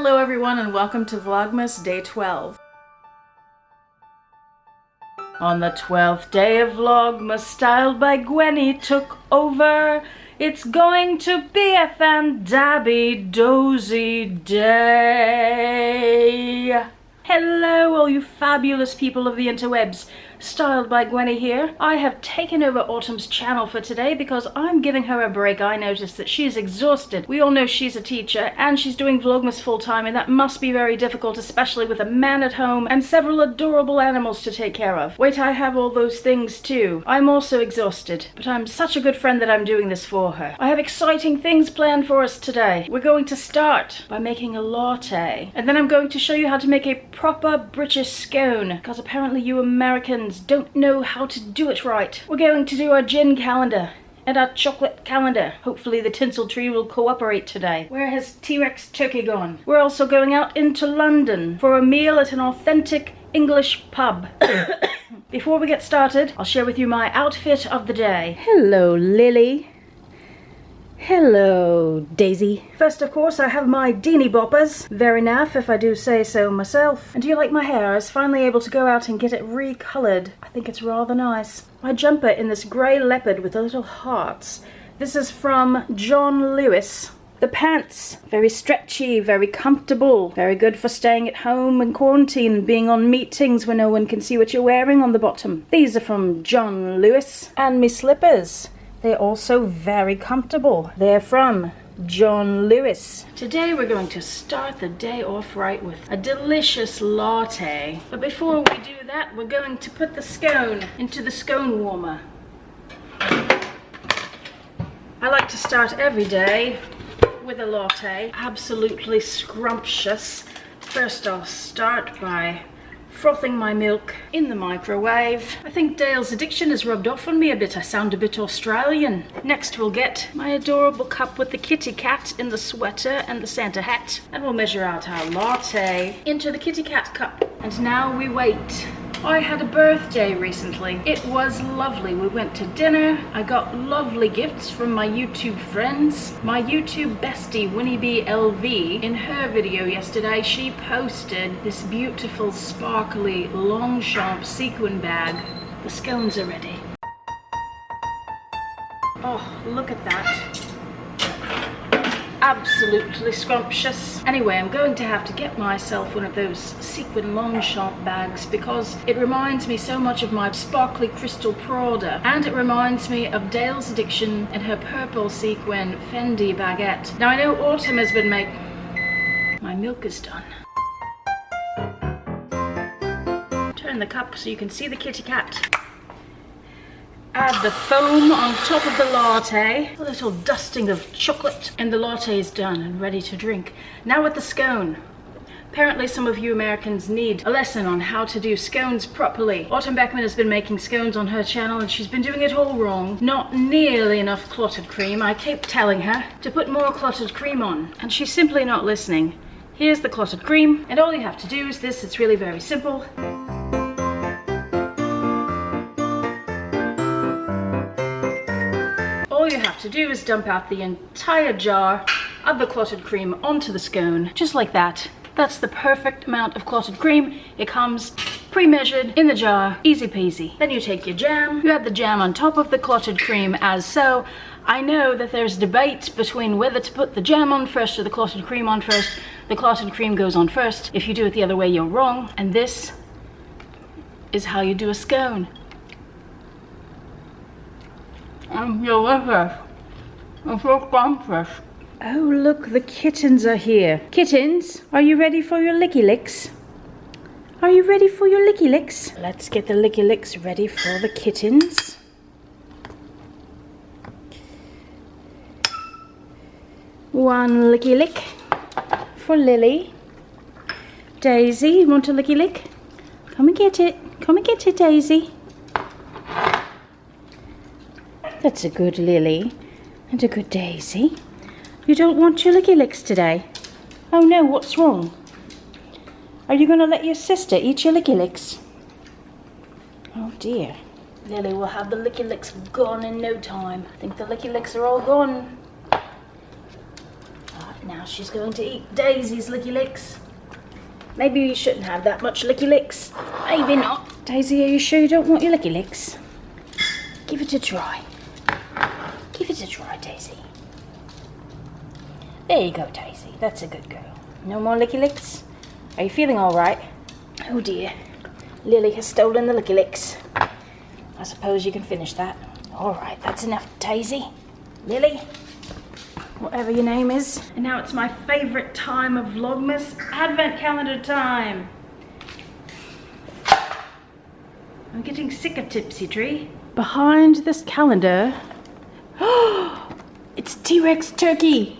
Hello everyone and welcome to Vlogmas Day 12. On the 12th day of Vlogmas, styled by Gwenny, took over. It's going to be a fan-dabby-dozy day. Hello all you fabulous people of the interwebs. Styled by Gwenny here. I have taken over Autumn's channel for today because I'm giving her a break. I noticed that she's exhausted. We all know she's a teacher and she's doing Vlogmas full time, and that must be very difficult, especially with a man at home and several adorable animals to take care of. Wait, I have all those things too. I'm also exhausted, but I'm such a good friend that I'm doing this for her. I have exciting things planned for us today. We're going to start by making a latte, and then I'm going to show you how to make a proper British scone, because apparently you Americans don't know how to do it right. We're going to do our gin calendar and our chocolate calendar. Hopefully the tinsel tree will cooperate today. Where has T-Rex Turkey gone? We're also going out into London for a meal at an authentic English pub. Before we get started, I'll share with you my outfit of the day. Hello, Lily. Hello, Daisy. First, of course, I have my Deanie Boppers. Very naff, if I do say so myself. And do you like my hair? I was finally able to go out and get it recolored. I think it's rather nice. My jumper in this grey leopard with the little hearts. This is from John Lewis. The pants, very stretchy, very comfortable, very good for staying at home and quarantine and being on meetings where no one can see what you're wearing on the bottom. These are from John Lewis. And me slippers. They're also very comfortable. They're from John Lewis. Today we're going to start the day off right with a delicious latte. But before we do that, we're going to put the scone into the scone warmer. I like to start every day with a latte. Absolutely scrumptious. First I'll start by frothing my milk in the microwave. I think Dale's addiction has rubbed off on me a bit. I sound a bit Australian. Next we'll get my adorable cup with the kitty cat in the sweater and the Santa hat. And we'll measure out our latte into the kitty cat cup. And now we wait. I had a birthday recently. It was lovely. We went to dinner. I got lovely gifts from my YouTube friends. My YouTube bestie, Winnie B LV, in her video yesterday, she posted this beautiful, sparkly Longchamp sequin bag. The scones are ready. Oh, look at that. Absolutely scrumptious. Anyway, I'm going to have to get myself one of those sequin Longchamp bags because it reminds me so much of my sparkly crystal Prada, and it reminds me of Dale's addiction and her purple sequin Fendi baguette. Now I know Autumn has been making... My milk is done. Turn the cup so you can see the kitty cat. Add the foam on top of the latte, a little dusting of chocolate, and the latte is done and ready to drink. Now with the scone. Apparently some of you Americans need a lesson on how to do scones properly. Autumn Beckman has been making scones on her channel and she's been doing it all wrong. Not nearly enough clotted cream. I keep telling her to put more clotted cream on, and she's simply not listening. Here's the clotted cream, and all you have to do is this. It's really very simple. All you have to do is dump out the entire jar of the clotted cream onto the scone, just like that. That's the perfect amount of clotted cream. It comes pre-measured in the jar, easy peasy. Then you take your jam, you add the jam on top of the clotted cream as so. I know that there's debate between whether to put the jam on first or the clotted cream on first. The clotted cream goes on first. If you do it the other way, you're wrong. And this is how you do a scone. Delicious. It's so scrumptious. Oh, look, the kittens are here. Kittens, are you ready for your licky licks? Are you ready for your licky licks? Let's get the licky licks ready for the kittens. One licky lick for Lily. Daisy, you want a licky lick? Come and get it. Come and get it, Daisy. That's a good Lily and a good Daisy. You don't want your licky licks today? Oh no, what's wrong? Are you going to let your sister eat your licky licks? Oh dear. Lily will have the licky licks gone in no time. I think the licky licks are all gone. Now she's going to eat Daisy's Licky Licks. Maybe you shouldn't have that much Licky Licks. Maybe not. Daisy, are you sure you don't want your Licky Licks? Give it a try. Give it a try, Daisy. There you go, Daisy. That's a good girl. No more Licky Licks? Are you feeling all right? Oh dear. Lily has stolen the Licky Licks. I suppose you can finish that. All right, that's enough, Daisy. Lily, whatever your name is. And now it's my favorite time of Vlogmas, Advent calendar time. I'm getting sick of Tipsy Tree. Behind this calendar, it's T-Rex Turkey.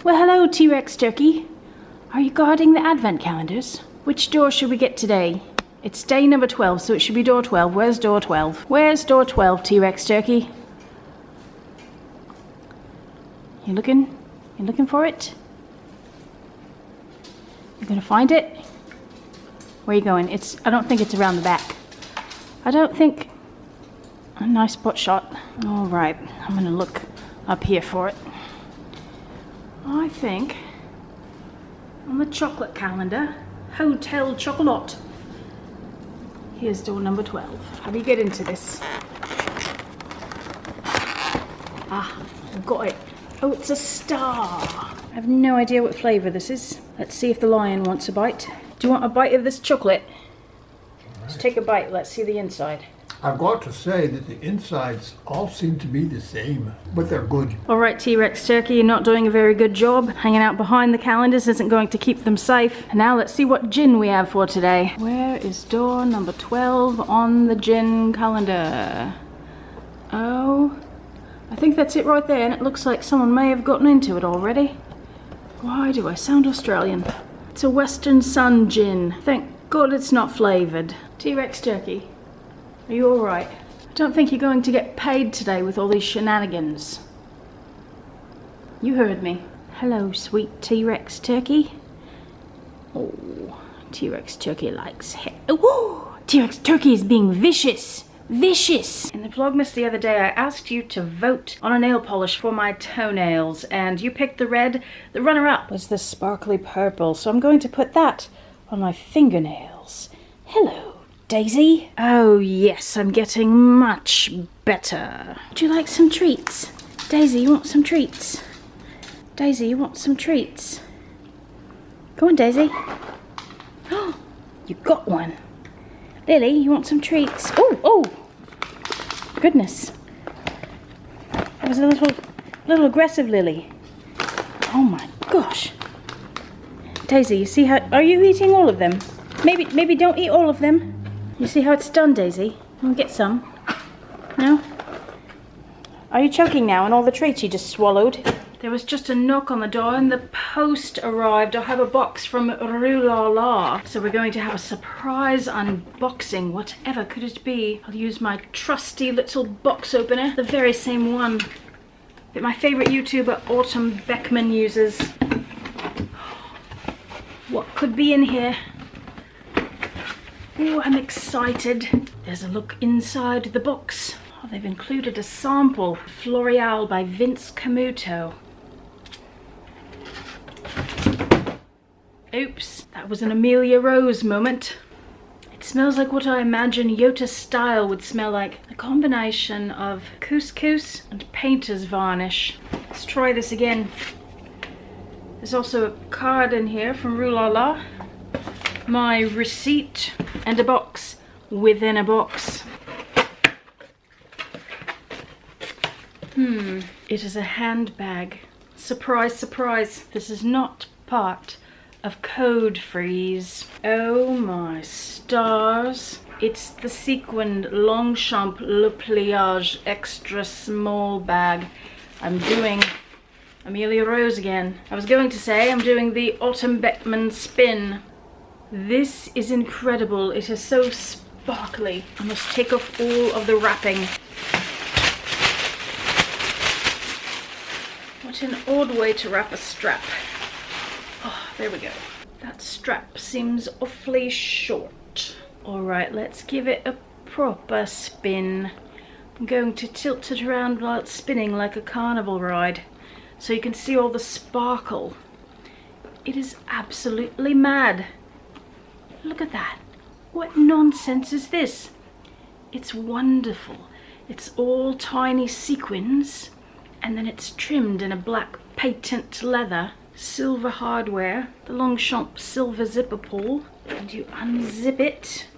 Well, hello, T-Rex Turkey. Are you guarding the Advent calendars? Which door should we get today? It's day number 12, so it should be door 12. Where's door 12? Where's door 12, T-Rex Turkey? You looking? You looking for it? You gonna find it? Where are you going? I don't think it's around the back. I don't think... A nice spot shot. All right, I'm gonna look up here for it. I think on the chocolate calendar, Hotel Chocolat. Here's door number 12. How do you get into this? Ah, I've got it. Oh, it's a star. I have no idea what flavour this is. Let's see if the lion wants a bite. Do you want a bite of this chocolate? Right. Let's take a bite. Let's see the inside. I've got to say that the insides all seem to be the same, but they're good. All right, T-Rex Turkey, you're not doing a very good job. Hanging out behind the calendars isn't going to keep them safe. Now let's see what gin we have for today. Where is door number 12 on the gin calendar? Oh, I think that's it right there, and it looks like someone may have gotten into it already. Why do I sound Australian? It's a Western Sun gin. Thank God it's not flavoured. T-Rex Turkey. Are you alright? I don't think you're going to get paid today with all these shenanigans. You heard me. Hello, sweet T-Rex Turkey. Oh, T-Rex Turkey likes hair. Oh, T-Rex Turkey is being vicious. Vicious! In the Vlogmas the other day, I asked you to vote on a nail polish for my toenails, and you picked the red. The runner-up was the sparkly purple, so I'm going to put that on my fingernails. Hello, Daisy? Oh yes, I'm getting much better. Would you like some treats? Daisy, you want some treats? Daisy, you want some treats? Go on, Daisy. Oh, you got one. Lily, you want some treats? Oh, oh! Goodness. That was a little aggressive, Lily. Oh my gosh. Daisy, you see how... Are you eating all of them? Maybe don't eat all of them. You see how it's done, Daisy? You want to get some? No? Are you choking now on all the treats you just swallowed? There was just a knock on the door and the post arrived. I have a box from Rue La La. So we're going to have a surprise unboxing. Whatever could it be? I'll use my trusty little box opener. The very same one that my favourite YouTuber Autumn Beckman uses. What could be in here? Oh, I'm excited. There's a look inside the box. Oh, they've included a sample. Floreal by Vince Camuto. Oops, that was an Amelia Rose moment. It smells like what I imagine Yota Style would smell like. A combination of couscous and painter's varnish. Let's try this again. There's also a card in here from Rue La La. My receipt and a box within a box. It is a handbag. Surprise, surprise. This is not part of Code Freeze. Oh my stars. It's the sequined Longchamp Le Pliage extra small bag. I'm doing Amelia Rose again. I was going to say I'm doing the Autumn Beckman spin. This is incredible. It is so sparkly. I must take off all of the wrapping. What an odd way to wrap a strap. Oh, there we go. That strap seems awfully short. All right, let's give it a proper spin. I'm going to tilt it around while it's spinning like a carnival ride. so you can see all the sparkle. It is absolutely mad. Look at that. What nonsense is this? It's wonderful. It's all tiny sequins, and then it's trimmed in a black patent leather, silver hardware, the Longchamp silver zipper pull, and you unzip it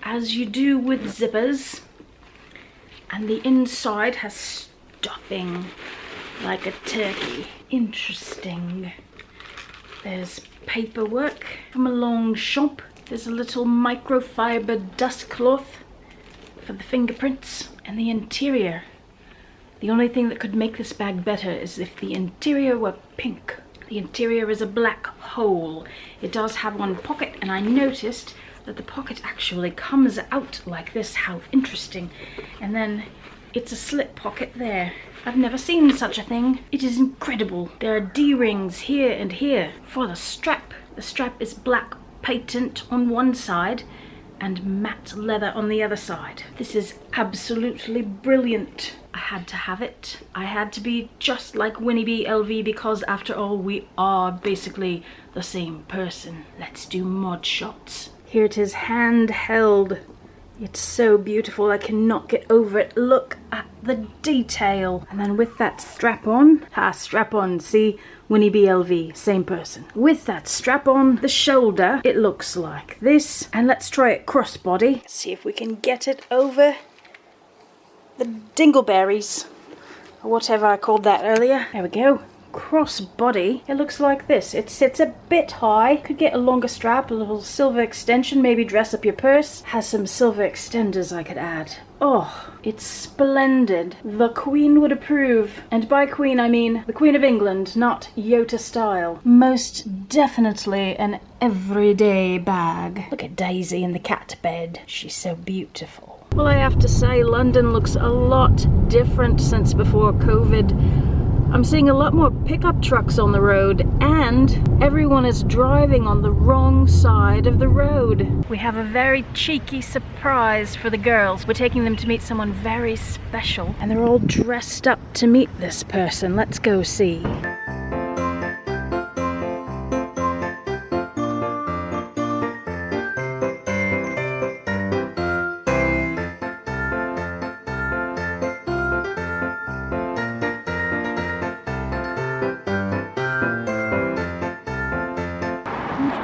as you do with zippers, and the inside has stuffing like a turkey. Interesting. There's paperwork from a Longchamp. There's a little microfiber dust cloth for the fingerprints, and the interior. The only thing that could make this bag better is if the interior were pink. The interior is a black hole. It does have one pocket, and I noticed that the pocket actually comes out like this. How interesting. And then it's a slip pocket there. I've never seen such a thing. It is incredible. There are D-rings here and here for the strap. The strap is black patent on one side and matte leather on the other side. This is absolutely brilliant. I had to have it. I had to be just like Winnie B LV because after all we are basically the same person. Let's do mod shots. Here it is handheld. It's so beautiful, I cannot get over it. Look at the detail. And then with that strap on, strap on, see? Winnie B LV, same person. With that strap on the shoulder, it looks like this. And let's try it crossbody. See if we can get it over the dingleberries, or whatever I called that earlier. There we go. Crossbody, it looks like this. It sits a bit high. Could get a longer strap, a little silver extension, maybe dress up your purse. Has some silver extenders I could add. Oh, it's splendid. The Queen would approve. And by Queen I mean the Queen of England, not Yota style. Most definitely an everyday bag. Look at Daisy in the cat bed. She's so beautiful. Well, I have to say London looks a lot different since before COVID. I'm seeing a lot more pickup trucks on the road, and everyone is driving on the wrong side of the road. We have a very cheeky surprise for the girls. We're taking them to meet someone very special, and they're all dressed up to meet this person. Let's go see.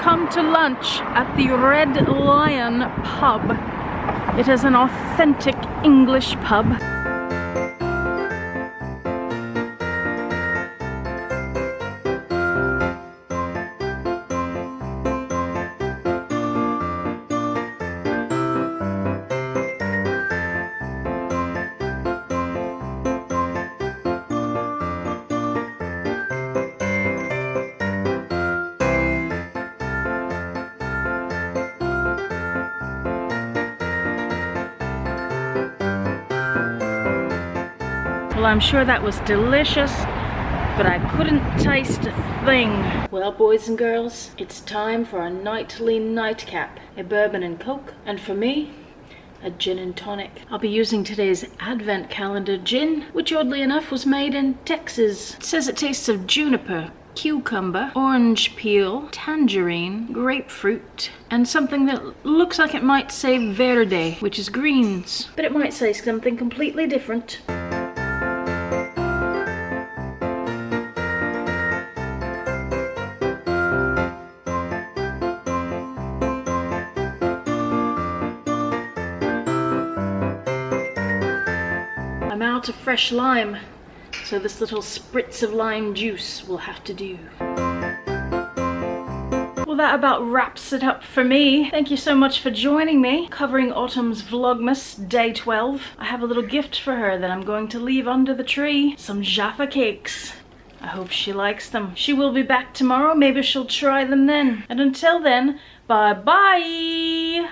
Come to lunch at the Red Lion pub. It is an authentic English pub. Well, I'm sure that was delicious, but I couldn't taste a thing. Well, boys and girls, it's time for a nightly nightcap. A bourbon and coke, and for me, a gin and tonic. I'll be using today's advent calendar gin, which oddly enough was made in Texas. It says it tastes of juniper, cucumber, orange peel, tangerine, grapefruit, and something that looks like it might say verde, which is greens, but it might say something completely different. I'm out of fresh lime, so this little spritz of lime juice will have to do. Well, that about wraps it up for me. Thank you so much for joining me, covering Autumn's Vlogmas Day 12. I have a little gift for her that I'm going to leave under the tree. Some Jaffa cakes. I hope she likes them. She will be back tomorrow. Maybe she'll try them then. And until then, bye-bye!